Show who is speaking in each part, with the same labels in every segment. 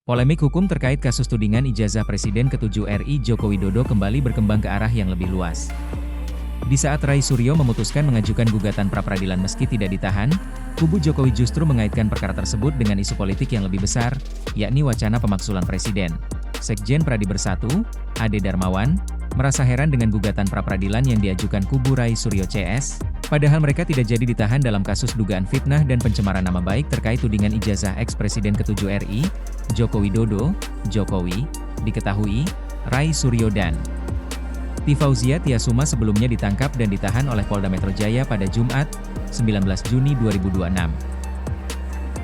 Speaker 1: Polemik hukum terkait kasus tudingan ijazah Presiden ke-7 RI Joko Widodo kembali berkembang ke arah yang lebih luas. Di saat Rai Suryo memutuskan mengajukan gugatan pra-peradilan meski tidak ditahan, kubu Jokowi justru mengaitkan perkara tersebut dengan isu politik yang lebih besar, yakni wacana pemaksulan Presiden. Sekjen Pradi Bersatu, Ade Darmawan, merasa heran dengan gugatan pra-peradilan yang diajukan kubu Rai Suryo CS, padahal mereka tidak jadi ditahan dalam kasus dugaan fitnah dan pencemaran nama baik terkait tudingan ijazah ex-Presiden ke-7 RI, Joko Widodo, Jokowi, diketahui, Rai Suryo dan Fauzia Tiasuma sebelumnya ditangkap dan ditahan oleh Polda Metro Jaya pada Jumat, 19 Juni 2026.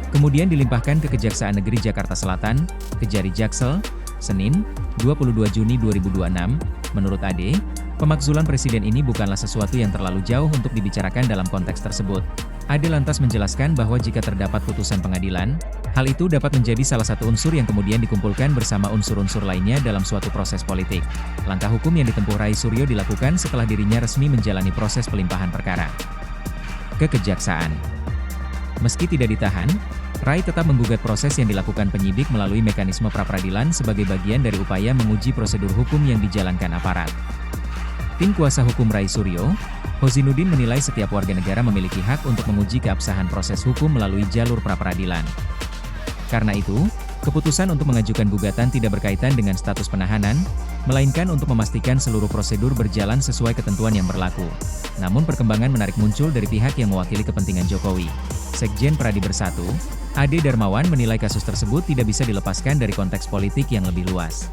Speaker 1: Kemudian dilimpahkan ke Kejaksaan Negeri Jakarta Selatan, Kejari Jaksel, Senin, 22 Juni 2026. Menurut Ade, pemakzulan Presiden ini bukanlah sesuatu yang terlalu jauh untuk dibicarakan dalam konteks tersebut. Ade lantas menjelaskan bahwa jika terdapat putusan pengadilan, hal itu dapat menjadi salah satu unsur yang kemudian dikumpulkan bersama unsur-unsur lainnya dalam suatu proses politik. Langkah hukum yang ditempuh Rai Suryo dilakukan setelah dirinya resmi menjalani proses pelimpahan perkara ke Kejaksaan. Meski tidak ditahan, Rai tetap menggugat proses yang dilakukan penyidik melalui mekanisme pra-peradilan sebagai bagian dari upaya menguji prosedur hukum yang dijalankan aparat. Tim kuasa hukum Rai Suryo, Hozinuddin menilai setiap warga negara memiliki hak untuk menguji keabsahan proses hukum melalui jalur pra-peradilan. Karena itu, keputusan untuk mengajukan gugatan tidak berkaitan dengan status penahanan, melainkan untuk memastikan seluruh prosedur berjalan sesuai ketentuan yang berlaku. Namun perkembangan menarik muncul dari pihak yang mewakili kepentingan Jokowi. Sekjen Pradi Bersatu, Ade Darmawan menilai kasus tersebut tidak bisa dilepaskan dari konteks politik yang lebih luas.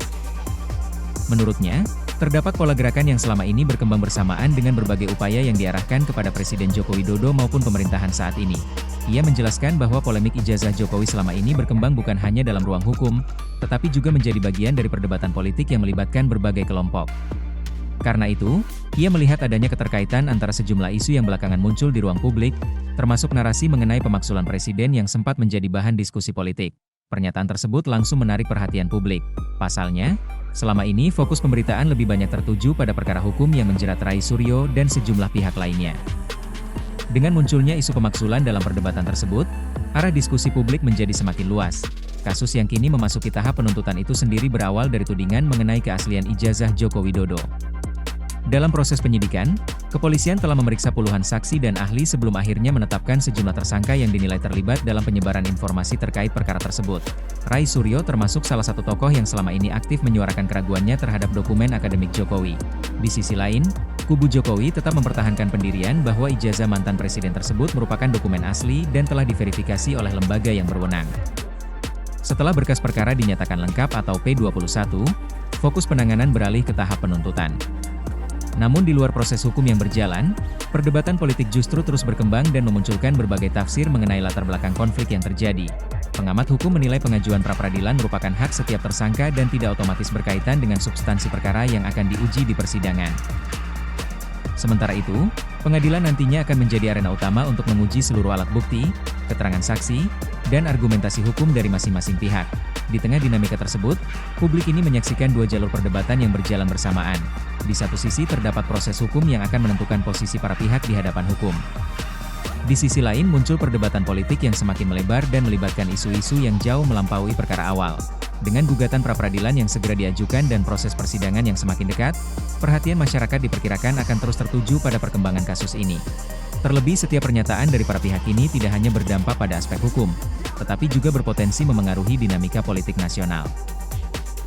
Speaker 1: Menurutnya, terdapat pola gerakan yang selama ini berkembang bersamaan dengan berbagai upaya yang diarahkan kepada Presiden Joko Widodo maupun pemerintahan saat ini. Ia menjelaskan bahwa polemik ijazah Jokowi selama ini berkembang bukan hanya dalam ruang hukum, tetapi juga menjadi bagian dari perdebatan politik yang melibatkan berbagai kelompok. Karena itu, ia melihat adanya keterkaitan antara sejumlah isu yang belakangan muncul di ruang publik, termasuk narasi mengenai pemaksulan Presiden yang sempat menjadi bahan diskusi politik. Pernyataan tersebut langsung menarik perhatian publik. Pasalnya, selama ini fokus pemberitaan lebih banyak tertuju pada perkara hukum yang menjerat Rai Suryo dan sejumlah pihak lainnya. Dengan munculnya isu pemaksulan dalam perdebatan tersebut, arah diskusi publik menjadi semakin luas. Kasus yang kini memasuki tahap penuntutan itu sendiri berawal dari tudingan mengenai keaslian ijazah Joko Widodo. Dalam proses penyidikan, kepolisian telah memeriksa puluhan saksi dan ahli sebelum akhirnya menetapkan sejumlah tersangka yang dinilai terlibat dalam penyebaran informasi terkait perkara tersebut. Rai Suryo termasuk salah satu tokoh yang selama ini aktif menyuarakan keraguannya terhadap dokumen akademik Jokowi. Di sisi lain, kubu Jokowi tetap mempertahankan pendirian bahwa ijazah mantan presiden tersebut merupakan dokumen asli dan telah diverifikasi oleh lembaga yang berwenang. Setelah berkas perkara dinyatakan lengkap atau P21, fokus penanganan beralih ke tahap penuntutan. Namun di luar proses hukum yang berjalan, perdebatan politik justru terus berkembang dan memunculkan berbagai tafsir mengenai latar belakang konflik yang terjadi. Pengamat hukum menilai pengajuan pra-peradilan merupakan hak setiap tersangka dan tidak otomatis berkaitan dengan substansi perkara yang akan diuji di persidangan. Sementara itu, pengadilan nantinya akan menjadi arena utama untuk menguji seluruh alat bukti, keterangan saksi, dan argumentasi hukum dari masing-masing pihak. Di tengah dinamika tersebut, publik ini menyaksikan dua jalur perdebatan yang berjalan bersamaan. Di satu sisi terdapat proses hukum yang akan menentukan posisi para pihak di hadapan hukum. Di sisi lain muncul perdebatan politik yang semakin melebar dan melibatkan isu-isu yang jauh melampaui perkara awal. Dengan gugatan pra-peradilan yang segera diajukan dan proses persidangan yang semakin dekat, perhatian masyarakat diperkirakan akan terus tertuju pada perkembangan kasus ini. Terlebih setiap pernyataan dari para pihak ini tidak hanya berdampak pada aspek hukum, tetapi juga berpotensi memengaruhi dinamika politik nasional.